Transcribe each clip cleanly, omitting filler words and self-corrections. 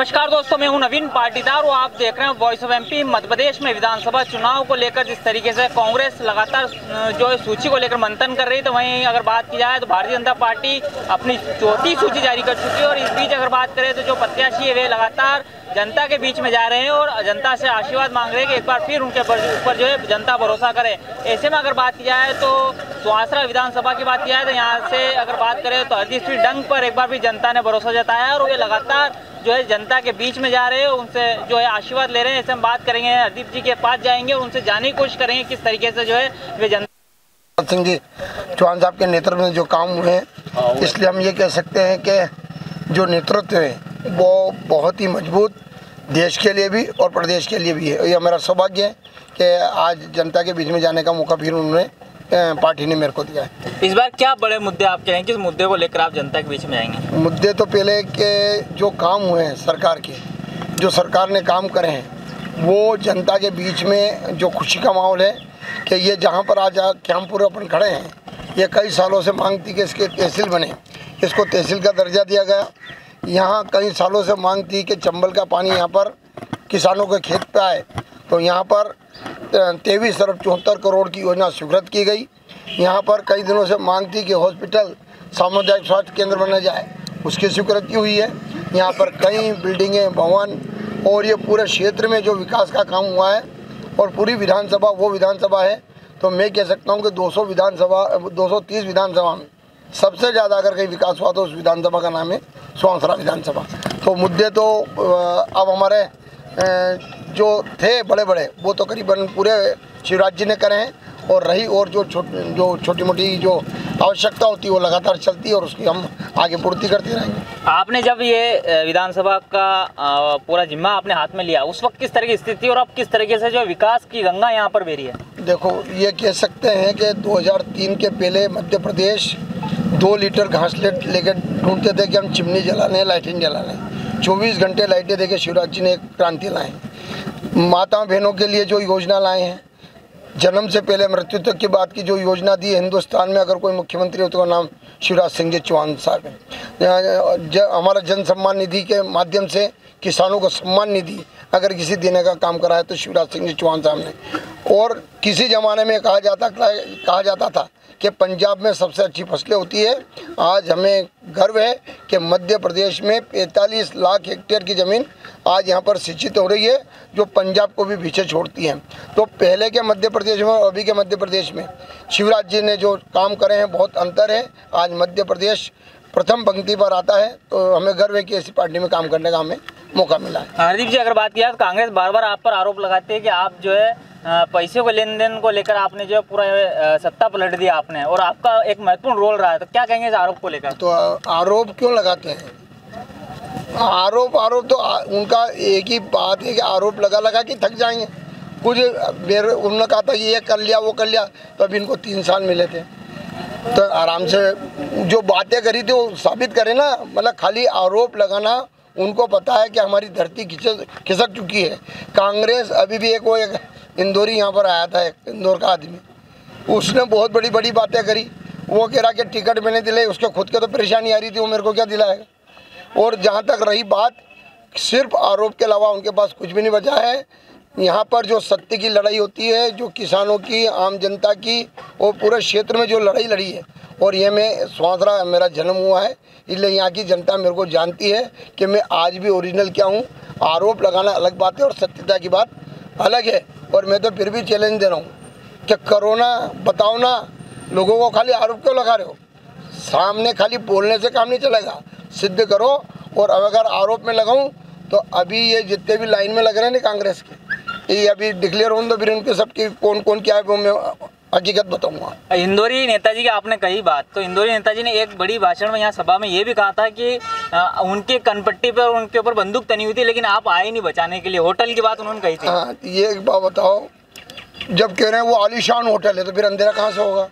नमस्कार दोस्तों, मैं हूं नवीन पाटीदार और आप देख रहे हैं voice of MP. Madhya Pradesh में विधानसभा चुनाव को लेकर जिस तरीके से कांग्रेस लगातार जो सूची को लेकर मंथन कर रही है, तो वहीं अगर बात की जाए तो भारतीय जनता पार्टी अपनी चौथी सूची जारी कर चुकी है। और इस बीच अगर बात करें तो जो प्रत्याशी है वे लगातार जनता के बीच में जा रहे हैं और जनता से आशीर्वाद मांग रहे हैं कि एक बार फिर उनके ऊपर जो है जनता भरोसा करे। ऐसे में अगर बात की जाए तो सुहासरा विधानसभा की बात की जाए तो यहाँ से अगर बात करें तो हरदीप सिंह डंग पर एक बार भी जनता ने भरोसा जताया और वे लगातार जो है जनता के बीच में जा रहे हैं, उनसे जो है आशीर्वाद ले रहे हैं। ऐसे हम बात करेंगे, हरदीप जी के पास जाएंगे और उनसे जानने की कोशिश करेंगे किस तरीके से जो है वे जनता सिंह जी चौहान साहब के नेतृत्व में जो काम हुए हैं, इसलिए हम ये कह सकते हैं कि जो नेतृत्व है वो बहुत ही मजबूत देश के लिए भी और प्रदेश के लिए भी है। ये हमारा सौभाग्य है कि आज जनता के बीच में जाने का मौका फिर उन्होंने पार्टी ने मेरे को दिया है। इस बार क्या बड़े मुद्दे आप कहें, किस मुद्दे को लेकर आप जनता के बीच में आएंगे? मुद्दे तो पहले के जो काम हुए हैं सरकार के, जो सरकार ने काम करे हैं, वो जनता के बीच में जो खुशी का माहौल है कि ये जहाँ पर आज क्यामपुर अपन खड़े हैं, ये कई सालों से मांग थी कि इसके तहसील बने, इसको तहसील का दर्जा दिया गया। यहाँ कई सालों से मांग थी कि चंबल का पानी यहाँ पर किसानों के खेत पे आए, तो यहाँ पर 23 अरब 74 करोड़ की योजना स्वीकृत की गई। यहाँ पर कई दिनों से मांग थी कि हॉस्पिटल सामुदायिक स्वास्थ्य केंद्र बना जाए, उसकी स्वीकृति हुई है। यहाँ पर कई बिल्डिंगें, भवन और ये पूरे क्षेत्र में जो विकास का काम हुआ है और पूरी विधानसभा वो विधानसभा है, तो मैं कह सकता हूँ कि 230 विधानसभा में सबसे ज़्यादा अगर कहीं विकास हुआ तो उस विधानसभा का नाम है सुहासरा विधानसभा। तो मुद्दे तो अब हमारे जो थे बड़े बड़े वो तो करीबन पूरे शिवराज जी ने करे हैं, और रही और जो छोटी मोटी जो आवश्यकता होती है वो लगातार चलती है और उसकी हम आगे पूर्ति करते रहेंगे। आपने जब ये विधानसभा का पूरा जिम्मा अपने हाथ में लिया, उस वक्त किस तरह की स्थिति और अब किस तरीके से जो विकास की गंगा यहाँ पर बह रही है? देखो, ये कह सकते हैं कि 2003 के पहले मध्य प्रदेश 2 लीटर घासलेट लेकर ढूंढते थे कि हम चिमनी जला लें, लाइटें जला लें। 24 घंटे लाइटें देके शिवराज जी ने एक क्रांति लाए। माता बहनों के लिए जो योजना लाए हैं, जन्म से पहले मृत्यु तक की बात की जो योजना दी है हिंदुस्तान में, अगर कोई मुख्यमंत्री हो तो उसका नाम शिवराज सिंह जी चौहान साहब है। हमारा जन सम्मान निधि के माध्यम से किसानों को सम्मान निधि अगर किसी देने का काम करा है तो शिवराज सिंह जी चौहान साहब ने। और किसी ज़माने में कहा जाता था कि पंजाब में सबसे अच्छी फसलें होती है। आज हमें गर्व है कि मध्य प्रदेश में 45 लाख हेक्टेयर की ज़मीन आज यहाँ पर सिंचित हो रही है, जो पंजाब को भी पीछे छोड़ती है। तो पहले के मध्य प्रदेश में और अभी के मध्य प्रदेश में शिवराज जी ने जो काम करे हैं बहुत अंतर है। आज मध्य प्रदेश प्रथम पंक्ति पर आता है, तो हमें गर्व है कि ऐसी पार्टी में काम करने का हमें मौका मिला है। हरदीप जी, अगर बात किया तो कांग्रेस बार बार आप पर आरोप लगाते हैं कि आप जो है पैसे को लेन देन को लेकर आपने जो पूरा सत्ता पलट दिया आपने, और आपका एक महत्वपूर्ण रोल रहा है, तो क्या कहेंगे इस आरोप को लेकर? तो आरोप क्यों लगाते हैं? आरोप तो उनका एक ही बात है कि आरोप लगा के थक जाएंगे। कुछ उन्होंने कहा था ये कर लिया वो कर लिया, तो अभी इनको 3 साल मिले थे, तो आराम से जो बातें करी थी वो साबित करें ना। मतलब खाली आरोप लगाना, उनको पता है कि हमारी धरती खिसक चुकी है। कांग्रेस अभी भी एक इंदौरी यहाँ पर आया था, एक इंदौर का आदमी, उसने बहुत बड़ी बड़ी बातें करी। वो कह रहा कि टिकट मैंने दिलाई, उसके खुद के तो परेशानी आ रही थी, वो मेरे को क्या दिलाएगा। और जहाँ तक रही बात, सिर्फ आरोप के अलावा उनके पास कुछ भी नहीं बचा है। यहाँ पर जो सत्य की लड़ाई होती है, जो किसानों की, आम जनता की, और पूरे क्षेत्र में जो लड़ाई लड़ी है, और ये मैं सुहासरा मेरा जन्म हुआ है, इसलिए यहाँ की जनता मेरे को जानती है कि मैं आज भी ओरिजिनल क्या हूँ। आरोप लगाना अलग बात है और सत्यता की बात अलग है। और मैं तो फिर भी चैलेंज दे रहा हूँ कि करो ना, बताओ ना, लोगों को खाली आरोप क्यों लगा रहे हो? सामने खाली बोलने से काम नहीं चलेगा, सिद्ध करो। और अगर आरोप में लगाऊँ तो अभी ये जितने भी लाइन में लग रहे हैं ना कांग्रेस के, ये अभी डिक्लेयर हों तो फिर उनके सबकी कौन क्या है वो मैं हकीकत बताऊंगा। इंदौरी नेताजी की आपने कही बात, तो इंदौरी नेताजी ने एक बड़ी भाषण में यहाँ सभा में ये भी कहा था कि उनके कनपट्टी पर उनके ऊपर बंदूक तनी हुई थी, लेकिन आप आए नहीं बचाने के लिए। होटल की बात उन्होंने कही थी। हाँ, ये एक बात बताओ, जब कह रहे हैं वो आलीशान होटल है तो फिर अंधेरा कहाँ से होगा?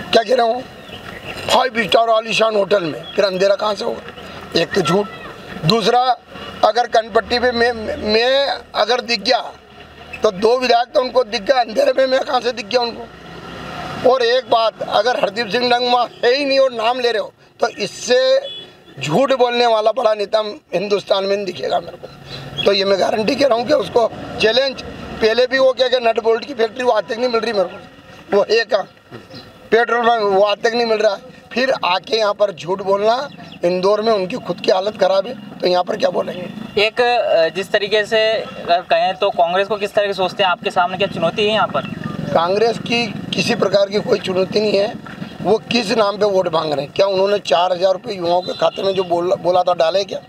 क्या कह रहे हो? 5 स्टार आलीशान होटल में फिर अंधेरा कहाँ से होगा? एक तो झूठ। दूसरा, अगर कनपट्टी पे मैं अगर दिख गया तो 2 विधायक तो उनको दिख गया, अंधेरे में मैं कहाँ से दिख गया उनको? और एक बात, अगर हरदीप सिंह डंग है ही नहीं और नाम ले रहे हो, तो इससे झूठ बोलने वाला बड़ा नेता हिंदुस्तान में नहीं दिखेगा मेरे को। तो ये मैं गारंटी कह रहा हूँ कि उसको चैलेंज, पहले भी वो क्या नट बोल्ट की फैक्ट्री वो आज तक नहीं मिल रही मेरे को, वो एक पेट्रोल पंप वो आज तक नहीं मिल रहा है, फिर आके यहाँ पर झूठ बोलना। इंदौर में उनकी खुद की हालत खराब है तो यहाँ पर क्या बोलेंगे। एक जिस तरीके से अगर कहें तो कांग्रेस को किस तरह की सोचते हैं, आपके सामने क्या चुनौती है यहाँ पर? कांग्रेस की किसी प्रकार की कोई चुनौती नहीं है। वो किस नाम पे वोट मांग रहे हैं? क्या उन्होंने 4,000 रुपये युवाओं के खाते में जो बोला था डाले क्या?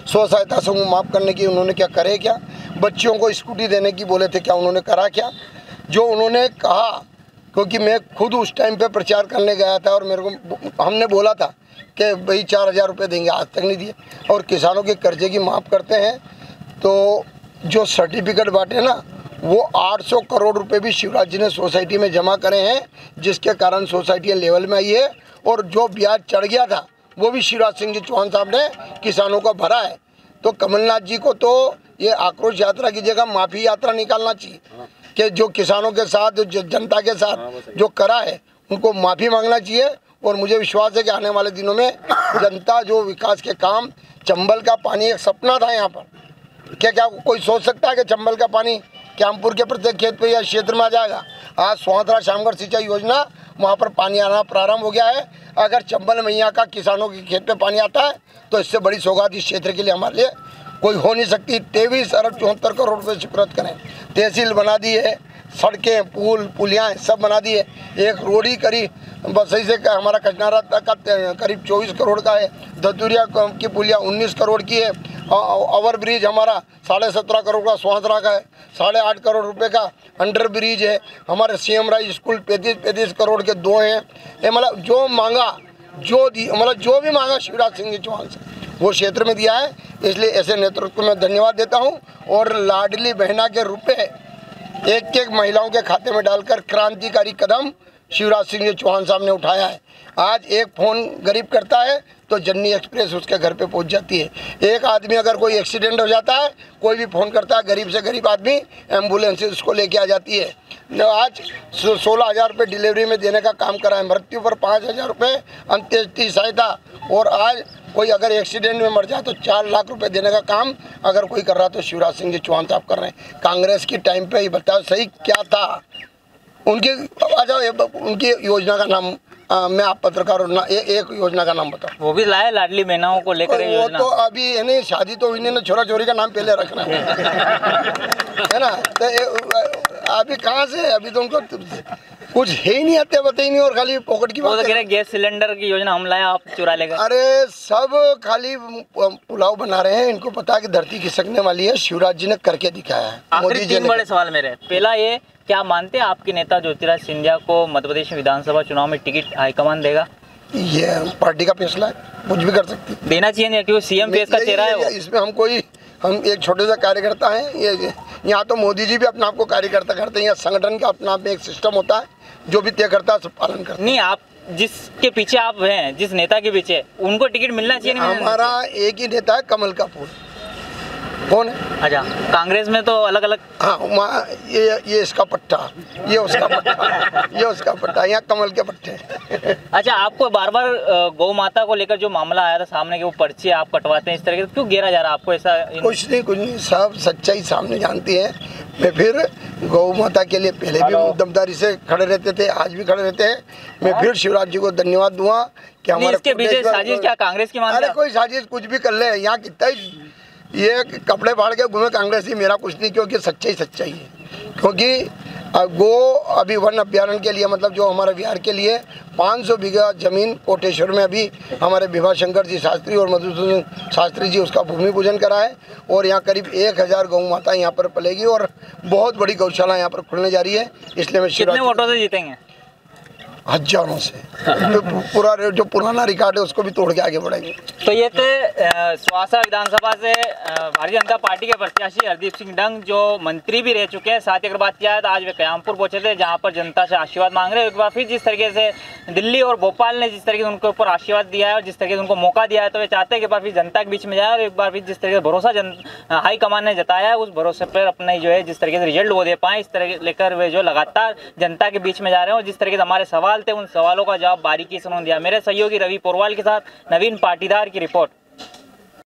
स्व सहायता समूह माफ़ करने की उन्होंने क्या करे? क्या बच्चियों को स्कूटी देने की बोले थे, क्या उन्होंने करा? क्या जो उन्होंने कहा, क्योंकि मैं खुद उस टाइम पे प्रचार करने गया था और मेरे को हमने बोला था कि भाई 4,000 रुपये देंगे, आज तक नहीं दिए। और किसानों के कर्जे की माफ़ करते हैं तो जो सर्टिफिकेट बांटे ना, वो 800 करोड़ रुपए भी शिवराज जी ने सोसाइटी में जमा करे हैं, जिसके कारण सोसाइटी लेवल में आई है। और जो ब्याज चढ़ गया था वो भी शिवराज सिंह जी चौहान साहब ने किसानों को भरा है। तो कमलनाथ जी को तो ये आक्रोश यात्रा की जगह माफ़ी यात्रा निकालना चाहिए कि जो किसानों के साथ, जो जनता के साथ जो करा है, उनको माफ़ी मांगना चाहिए। और मुझे विश्वास है कि आने वाले दिनों में जनता जो विकास के काम, चंबल का पानी एक सपना था यहाँ पर, क्या कोई सोच सकता है कि चंबल का पानी क्यामपुर के प्रत्येक खेत पे या क्षेत्र में आ जाएगा? आज सोहतरा शामगढ़ सिंचाई योजना, वहाँ पर पानी आना प्रारंभ हो गया है। अगर चंबल मैया का किसानों के खेत पे पानी आता है तो इससे बड़ी सौगात इस क्षेत्र के लिए हमारे लिए कोई हो नहीं सकती। 23 अरब 74 करोड़ रुपये स्वीकृत करें, तहसील बना दी है, सड़कें, पुल पुलियाँ सब बना दी है। एक रोड ही करीब बस सही से हमारा कचनारा तक का करीब 24 करोड़ का है, धतुरिया की पुलिया 19 करोड़ की है, ओवर ब्रिज हमारा 17.5 करोड़ का सोहतरा का है, 8.5 करोड़ रुपए का अंडर ब्रिज है। हमारे CM राय स्कूल 35 करोड़ के 2 हैं। ये मतलब जो मांगा, मतलब जो भी मांगा शिवराज सिंह जी चौहान से वो क्षेत्र में दिया है। इसलिए ऐसे नेतृत्व को मैं धन्यवाद देता हूँ। और लाडली बहना के रुपए एक एक महिलाओं के खाते में डालकर क्रांतिकारी कदम शिवराज सिंह जी चौहान साहब ने उठाया है। आज एक फ़ोन गरीब करता है तो जन्नी एक्सप्रेस उसके घर पे पहुंच जाती है। एक आदमी अगर कोई एक्सीडेंट हो जाता है, कोई भी फ़ोन करता है, गरीब से गरीब आदमी एम्बुलेंस उसको लेके आ जाती है। आज 16,000 रुपये डिलीवरी में देने का काम करा है, मृत्यु पर 5,000 रुपये अंत्येष्टि सहायता। और आज कोई अगर एक्सीडेंट में मर जाए तो 4 लाख रुपए देने का काम अगर कोई कर रहा तो शिवराज सिंह जी चौहान साहब कर रहे हैं। कांग्रेस की टाइम पे ही बताओ सही क्या था उनकी? अच्छा, उनकी योजना का नाम मैं आप पत्रकार ना एक योजना का नाम बताओ। वो भी लाए लाडली बहनाओं को लेकर वो तो अभी यानी शादी तो हुई नहीं, छोरा छोरी का नाम पहले रखना है ना। तो अभी कहाँ से, अभी तो उनको कुछ है ही नहीं, आते बताई नहीं, और खाली पॉकेट की बात। गैस सिलेंडर की योजना हम लाए, आप चुरा लेगा। अरे सब खाली पुलाव बना रहे हैं। इनको पता है कि धरती खिसकने वाली है, शिवराज जी ने करके दिखाया है। आखिरी 3 बड़े सवाल मेरे। पहला ये, क्या मानते हैं आपके नेता ज्योतिराज सिंधिया को मध्य प्रदेश में विधानसभा चुनाव में टिकट हाईकमान देगा? ये पार्टी का फैसला है, कुछ भी कर सकती है। देना चाहिए नहीं, क्योंकि CM फेस का चेहरा है वो। इसमें हम एक छोटे सा कार्यकर्ता हैं। ये यहाँ तो मोदी जी भी अपने आप को कार्यकर्ता करते हैं। यहाँ संगठन का अपना आप में एक सिस्टम होता है, जो भी तय करता है सब पालन करता है। नहीं, आप जिसके पीछे आप हैं, जिस नेता के पीछे, उनको टिकट मिलना चाहिए नहीं? हमारा एक ही नेता है, कमल का फूल। कौन है? अच्छा, कांग्रेस में तो अलग अलग। हाँ, वहाँ ये इसका पट्टा, ये उसका पट्टा, ये उसका पट्टा, यहाँ कमल के पट्टे। अच्छा, आपको बार बार गौ माता को लेकर जो मामला आया था सामने के, वो पर्ची आप कटवाते हैं, इस तरह के क्यों घेरा जा रहा है आपको? ऐसा कुछ नहीं, सब सच्चाई सामने जानती है। मैं फिर गौ माता के लिए पहले भी दमदारी से खड़े रहते थे, आज भी खड़े रहते हैं। मैं फिर शिवराज जी को धन्यवाद दूंगा कि हमारे इसके पीछे साजिश क्या कांग्रेस की? अरे कोई साजिश कुछ भी कर ले, यहाँ कितना ये कपड़े फाड़ के घूमे कांग्रेस ही, मेरा कुछ नहीं, क्योंकि सच्चाई सच्चाई है। क्योंकि गो अभी वन अभ्यारण्य के लिए, मतलब जो हमारे बिहार के लिए 500 बीघा जमीन कोटेश्वर में अभी हमारे विभा शंकर जी शास्त्री और मधुसूदन शास्त्री जी उसका भूमि पूजन करा है। और यहाँ करीब 1000 गौ माता यहाँ पर पलेगी और बहुत बड़ी गौशाला यहाँ पर खुलने जा रही है। इसलिए मैं कितने वोटों से जीतेंगे? हजारों से। पूरा जो पुराना रिकॉर्ड है उसको भी तोड़ के आगे बढ़ेंगे। तो ये थे स्वासा विधानसभा से भारतीय जनता पार्टी के प्रत्याशी हरदीप सिंह डंग, जो मंत्री भी रह चुके हैं। साथ ही अगर बात किया है तो आज वे कयामपुर पहुंचे थे, जहां पर जनता से आशीर्वाद मांग रहे हैं। एक बार फिर जिस तरीके से दिल्ली और भोपाल ने जिस तरीके से उनके ऊपर आशीर्वाद दिया है और जिस तरीके से उनको मौका दिया है, तो वे चाहते हैं कि एक बार फिर जनता के बीच में जाए और एक बार फिर जिस तरीके से भरोसा हाईकमान ने जताया है, उस भरोसे पर अपने जो है जिस तरीके से रिजल्ट वो दे पाए, इस तरह लेकर वे जो लगातार जनता के बीच में जा रहे हैं। और जिस तरीके से हमारे सवाल थे, उन सवालों का जवाब बारीकी से उन्होंने दिया। मेरे सहयोगी रवि पोरवाल के साथ नवीन पाटीदार की रिपोर्ट।